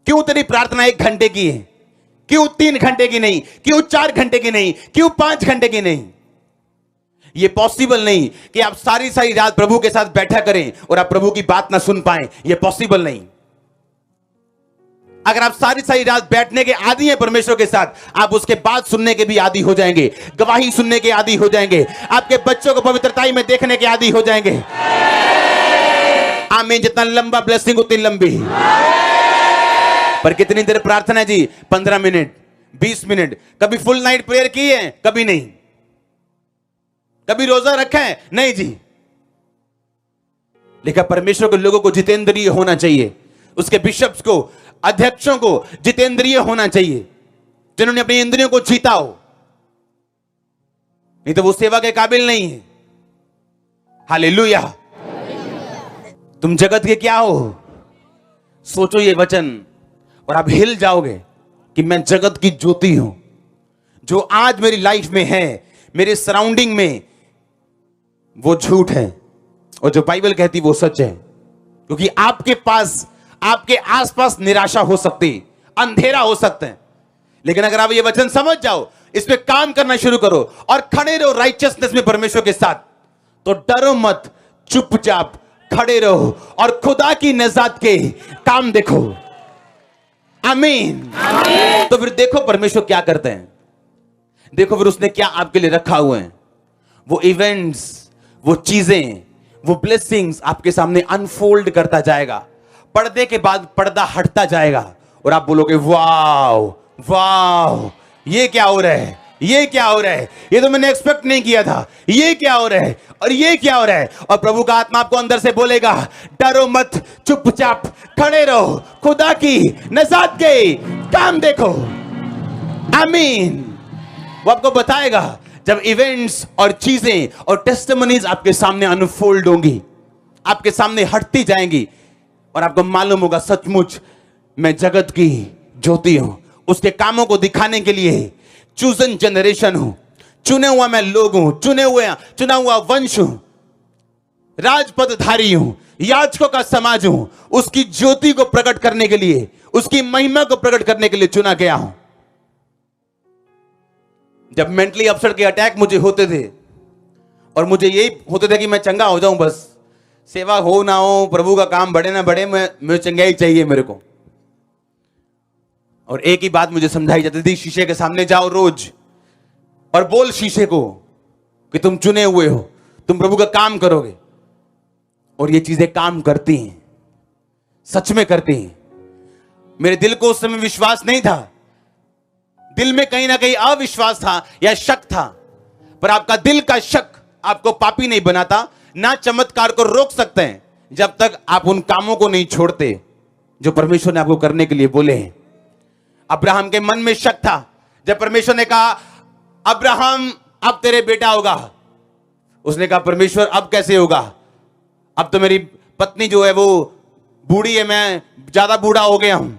क्यों तेरी प्रार्थना 1 घंटे की है? क्यों 3 घंटे की नहीं? क्यों 4 घंटे की नहीं? क्यों 5 घंटे की नहीं? यह पॉसिबल नहीं कि आप सारी सारी रात प्रभु के साथ बैठा करें और आप प्रभु की बात ना सुन पाएं। यह पॉसिबल नहीं। अगर आप सारी सारी रात बैठने के आदी हैं परमेश्वर के साथ, आप उसके बाद सुनने के भी आदी हो जाएंगे, गवाही सुनने के आदी हो जाएंगे, आपके बच्चों को पवित्रताई में देखने के आदी हो जाएंगे। आमीन। जितना लंबा ब्लेसिंग उतनी लंबी। पर कितनी देर प्रार्थना है जी? 15 मिनट, 20 मिनट। कभी फुल नाइट प्रेयर की है? कभी नहीं। कभी रोजा रखा है? नहीं जी। लेकिन परमेश्वर के लोगों को जितेंद्रिय होना चाहिए, उसके बिशप्स को, अध्यक्षों को जितेंद्रिय होना चाहिए, जिन्होंने अपनी इंद्रियों को जीता हो। नहीं तो वो सेवा के काबिल नहीं है। हालेलुया। तुम जगत के क्या हो? सोचो ये वचन और आप हिल जाओगे कि मैं जगत की ज्योति हूं। जो आज मेरी लाइफ में है, मेरे सराउंडिंग में, वो झूठ है और जो बाइबल कहती वो सच है। क्योंकि आपके पास, आपके आसपास निराशा हो सकती, अंधेरा हो सकता है, लेकिन अगर आप ये वचन समझ जाओ, इस पे काम करना शुरू करो और खड़े रहो राइचियसनेस में परमेश्वर के साथ, तो डरो मत, चुपचाप खड़े रहो और खुदा की निजात के काम देखो। आमीन। तो फिर देखो परमेश्वर क्या करते हैं। देखो फिर उसने क्या आपके लिए रखा हुआ है। वो इवेंट्स, वो चीजें, वो ब्लेसिंग्स आपके सामने अनफोल्ड करता जाएगा। पर्दे के बाद पर्दा हटता जाएगा और आप बोलोगे वाव वाव, ये क्या हो रहा है, ये क्या हो रहा है, ये तो मैंने एक्सपेक्ट नहीं किया था, ये क्या हो रहा है और ये क्या हो रहा है। और प्रभु का आत्मा आपको अंदर से बोलेगा डरो मत, चुपचाप खड़े रहो, खुदा की निजात के काम देखो। आमीन। वो आपको बताएगा जब इवेंट्स और चीजें और टेस्टिमनीज आपके सामने अनफोल्ड होंगी, आपके सामने हटती जाएंगी और आपको मालूम होगा सचमुच मैं जगत की ज्योति हूं। उसके कामों को दिखाने के लिए चूजन जनरेशन हूं, चुने हुआ मैं लोग हूं, चुना हुआ वंश हूं, राजपदधारी हूं, याजकों का समाज हूं। उसकी ज्योति को प्रकट करने के लिए, उसकी महिमा को प्रकट करने के लिए चुना गया हूं। जब मेंटली अपसेट के अटैक मुझे होते थे और मुझे यही होते थे कि मैं चंगा हो जाऊं, बस सेवा हो ना हो, प्रभु का काम बढ़े ना बढ़े, मैं चंगाई चाहिए मेरे को। और एक ही बात मुझे समझाई जाती थी, शीशे के सामने जाओ रोज और बोल शीशे को कि तुम चुने हुए हो, तुम प्रभु का काम करोगे। और ये चीजें काम करती हैं, सच में करती हैं। मेरे दिल को उस समय विश्वास नहीं था, दिल में कहीं ना कहीं अविश्वास था या शक था। पर आपका दिल का शक आपको पापी नहीं बनाता, ना चमत्कार को रोक सकते हैं जब तक आप उन कामों को नहीं छोड़ते जो परमेश्वर ने आपको करने के लिए बोले हैं। अब्राहम के मन में शक था। जब परमेश्वर ने कहा अब्राहम अब तेरे बेटा होगा, उसने कहा परमेश्वर अब कैसे होगा, अब तो मेरी पत्नी जो है वो बूढ़ी है, मैं ज्यादा बूढ़ा हो गया हूं।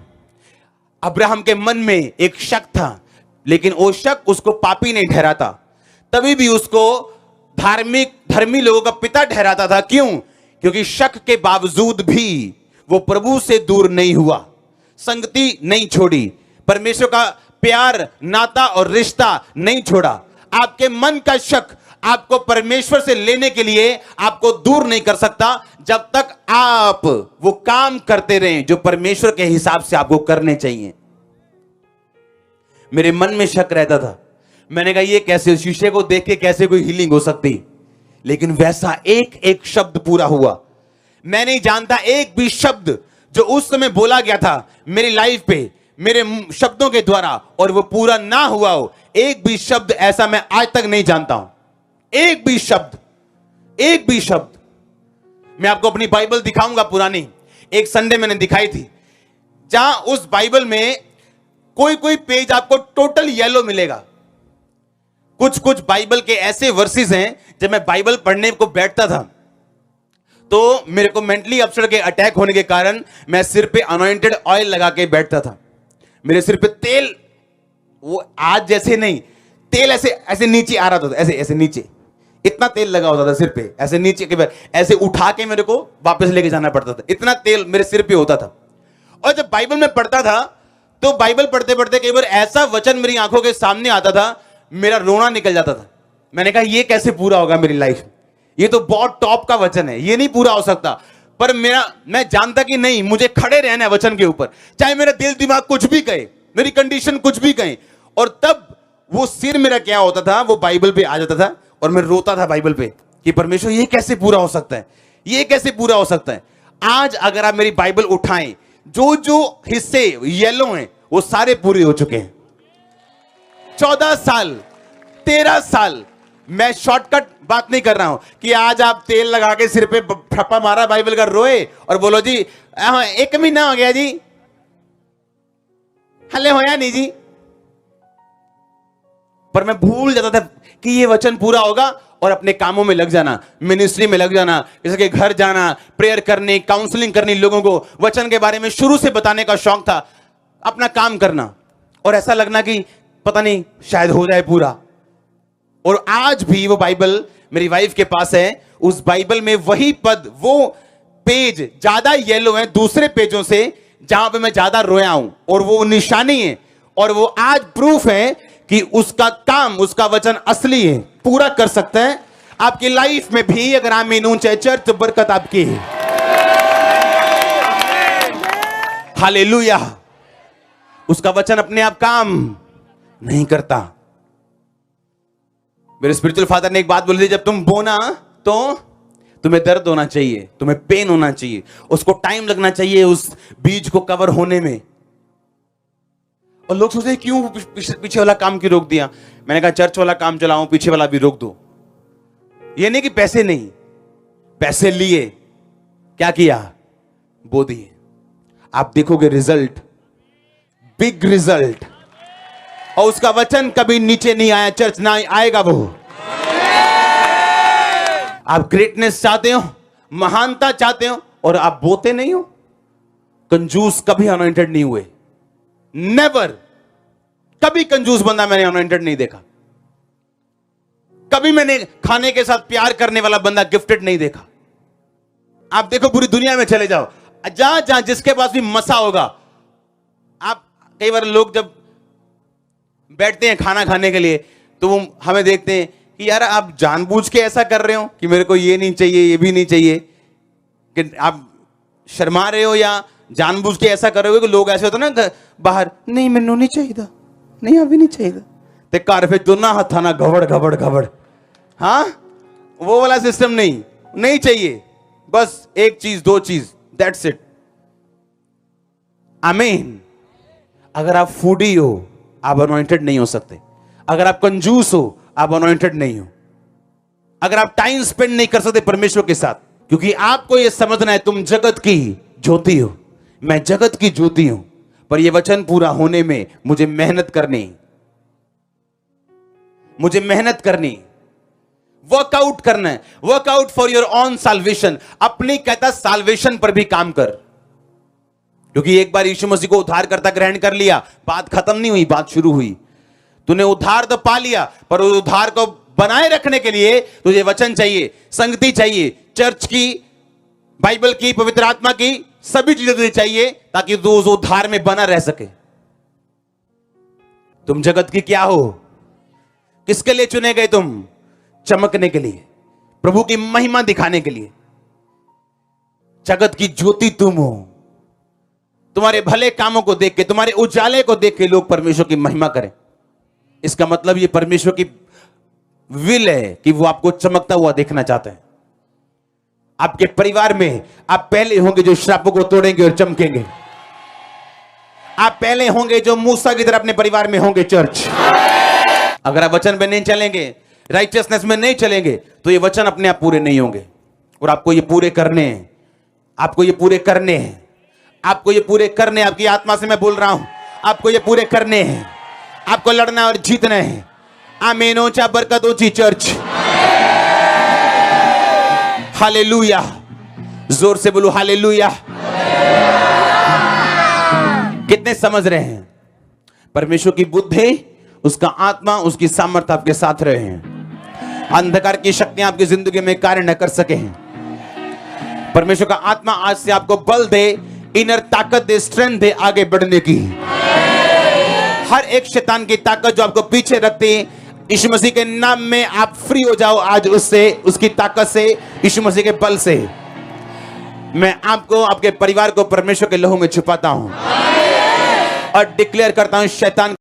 अब्राहम के मन में एक शक था, लेकिन वो शक उसको पापी नहीं ठहराता, तभी भी उसको धर्मी लोगों का पिता ठहराता था। क्यों? क्योंकि शक के बावजूद भी वो प्रभु से दूर नहीं हुआ, संगति नहीं छोड़ी, परमेश्वर का प्यार, नाता और रिश्ता नहीं छोड़ा। आपके मन का शक आपको परमेश्वर से लेने के लिए आपको दूर नहीं कर सकता जब तक आप वो काम करते रहें जो परमेश्वर के हिसाब से आपको करने चाहिए। मेरे मन में शक रहता था, मैंने कहा ये कैसे, शीशे को देख के कैसे कोई हीलिंग हो सकती। लेकिन वैसा एक एक शब्द पूरा हुआ। मैं नहीं जानता एक भी शब्द जो उस समय बोला गया था मेरी लाइफ पे, मेरे शब्दों के द्वारा, और वो पूरा ना हुआ हो। एक भी शब्द ऐसा मैं आज तक नहीं जानता हूं। एक भी शब्द, एक भी शब्द। मैं आपको अपनी बाइबल दिखाऊंगा पुरानी, एक संडे मैंने दिखाई थी, जहां उस बाइबल में कोई कोई पेज आपको टोटल येलो मिलेगा। कुछ कुछ बाइबल के ऐसे वर्सेस हैं, जब मैं बाइबल पढ़ने को बैठता था तो मेरे को मेंटली अपसेट के अटैक होने के कारण मैं सिर पे अनॉइंटेड ऑयल लगा के बैठता था। मेरे सिर पे तेल, वो आज जैसे नहीं, तेल ऐसे ऐसे नीचे आ रहा था, ऐसे ऐसे नीचे, इतना तेल लगा होता था सिर पे, ऐसे नीचे के ऐसे उठा के मेरे को वापस लेके जाना पड़ता था, इतना तेल मेरे सिर पे होता था। और जब बाइबल में पढ़ता था तो बाइबल पढ़ते पढ़ते कई बार ऐसा वचन मेरी आंखों के सामने आता था, मेरा रोना निकल जाता था। मैंने कहा ये कैसे पूरा होगा मेरी लाइफ, ये तो बहुत टॉप का वचन है, ये नहीं पूरा हो सकता। पर मैं जानता कि नहीं, मुझे खड़े रहना है वचन के ऊपर, चाहे मेरा दिल दिमाग कुछ भी कहे, मेरी कंडीशन कुछ भी कहे। और तब वो सिर मेरा क्या होता था, वो बाइबल पे आ जाता था और मैं रोता था बाइबल पे कि परमेश्वर ये कैसे पूरा हो सकता है, ये कैसे पूरा हो सकता है। आज अगर आप मेरी बाइबल उठाएं, जो जो हिस्से येलो हैं वो सारे पूरे हो चुके हैं। 14 साल 13 साल, मैं शॉर्टकट बात नहीं कर रहा हूं कि आज आप तेल लगा के सिर पे ठप्पा मारा बाइबल का, रोए और बोलो जी 1 महीना हो गया जी, हले होया नहीं जी। पर मैं भूल जाता था कि ये वचन पूरा होगा और अपने कामों में लग जाना, मिनिस्ट्री में लग जाना, जैसे कि घर जाना, प्रेयर करने, काउंसलिंग करनी, लोगों को वचन के बारे में शुरू से बताने का शौक था, अपना काम करना और ऐसा लगना कि पता नहीं शायद हो जाए पूरा। और आज भी वो बाइबल मेरी वाइफ के पास है, उस बाइबल में वही पद, वो पेज ज्यादा येलो है दूसरे पेजों से जहां पे मैं ज्यादा रोया हूं, और वो निशानी है और वो आज प्रूफ है कि उसका काम, उसका वचन असली है, पूरा कर सकता है आपकी लाइफ में भी। अगर आप मीनून चाहे चर्च, तो बरकत आपकी है। हालेलुया। उसका वचन अपने आप काम नहीं करता। मेरे स्पिरिचुअल फादर ने एक बात बोली थी, जब तुम बोना तो तुम्हें दर्द होना चाहिए, तुम्हें पेन होना चाहिए, उसको टाइम लगना चाहिए उस बीज को कवर होने में। और लोग सोचते हैं क्यों पीछे वाला काम क्यों रोक दिया। मैंने कहा चर्च वाला काम चलाऊं, पीछे वाला भी रोक दो। ये नहीं कि पैसे नहीं, पैसे लिए, क्या किया, बो दिए। आप देखोगे रिजल्ट, बिग रिजल्ट। और उसका वचन कभी नीचे नहीं आया, चर्च ना आएगा वो। आप ग्रेटनेस चाहते हो, महानता चाहते हो और आप बोते नहीं हो। कंजूस कभी अनॉइंटेड नहीं हुए, नेवर। कभी कंजूस बंदा मैंने अनॉइंटेड नहीं देखा। कभी मैंने खाने के साथ प्यार करने वाला बंदा गिफ्टेड नहीं देखा। आप देखो पूरी दुनिया में चले जाओ, जहां जहां जिसके पास भी मसा होगा, आप कई बार लोग जब बैठते हैं खाना खाने के लिए तो वो हमें देखते हैं कि यार आप जानबूझ के ऐसा कर रहे हो कि मेरे को ये नहीं चाहिए, ये भी नहीं चाहिए, कि आप शर्मा रहे हो या जानबूझ के ऐसा कर रहे हो। कि लोग ऐसे होते ना बाहर, नहीं मैनू नहीं चाहिए, नहीं अभी नहीं चाहिए, ते घर फिर दोनों हथा ना घबड़ घबड़ घबड़। हाँ, वो वाला सिस्टम नहीं चाहिए, बस एक चीज, 2 चीज, दैट्स इट। आमीन। अगर आप फूडी हो, आप अनॉइंटेड नहीं हो सकते। अगर आप कंजूस हो, आप अनॉइंटेड नहीं हो। अगर आप टाइम स्पेंड नहीं कर सकते परमेश्वर के साथ, क्योंकि आपको यह समझना है तुम जगत की ज्योति हो, मैं जगत की ज्योति हूं। पर यह वचन पूरा होने में मुझे मेहनत करनी, मुझे मेहनत करनी, वर्कआउट करना है। Workout for your own salvation. अपनी कहता साल्वेशन पर भी काम कर, क्योंकि एक बार यीशु मसीह को उद्धारकर्ता ग्रहण कर लिया, बात खत्म नहीं हुई, बात शुरू हुई। तूने उद्धार तो पा लिया, पर उस उद्धार को बनाए रखने के लिए तुझे वचन चाहिए, संगति चाहिए, चर्च की, बाइबल की, पवित्र आत्मा की, सभी चीजें तुझे चाहिए ताकि तू उस उद्धार में बना रह सके। तुम जगत की क्या हो? किसके लिए चुने गए तुम? चमकने के लिए, प्रभु की महिमा दिखाने के लिए। जगत की ज्योति तुम हो। तुम्हारे भले कामों को देख के, तुम्हारे उजाले को देख के लोग परमेश्वर की महिमा करें। इसका मतलब ये परमेश्वर की विल है कि वो आपको चमकता हुआ देखना चाहते हैं। आपके परिवार में आप पहले होंगे जो श्रापों को तोड़ेंगे और चमकेंगे। आप पहले होंगे जो मूसा की तरह अपने परिवार में होंगे। चर्च, अगर आप वचन में नहीं चलेंगे, राइचियसनेस में नहीं चलेंगे, तो ये वचन अपने आप पूरे नहीं होंगे। और आपको ये पूरे करने हैं, आपको ये पूरे करने हैं, आपको ये पूरे करने। आपकी आत्मा से मैं बोल रहा हूं, आपको ये पूरे करने हैं। आपको लड़ना और जीतना है। आमीन। ऊंचा बरकत ऊंची चर्च। हालेलुया। जोर से बोलो हालेलुया। कितने समझ रहे हैं? परमेश्वर की बुद्धि, उसका आत्मा, उसकी सामर्थ्य आपके साथ रहे हैं। अंधकार की शक्तियां आपकी जिंदगी में कार्य न कर सके हैं। परमेश्वर का आत्मा आज से आपको बल दे इनर ताकत दे, स्ट्रेंथ दे आगे बढ़ने की। हर एक शैतान की ताकत जो आपको पीछे रखती, यीशु मसीह के नाम में आप फ्री हो जाओ आज उससे, उसकी ताकत से, यीशु मसीह के बल से। मैं आपको, आपके परिवार को परमेश्वर के लहू में छुपाता हूं और डिक्लेयर करता हूं, शैतान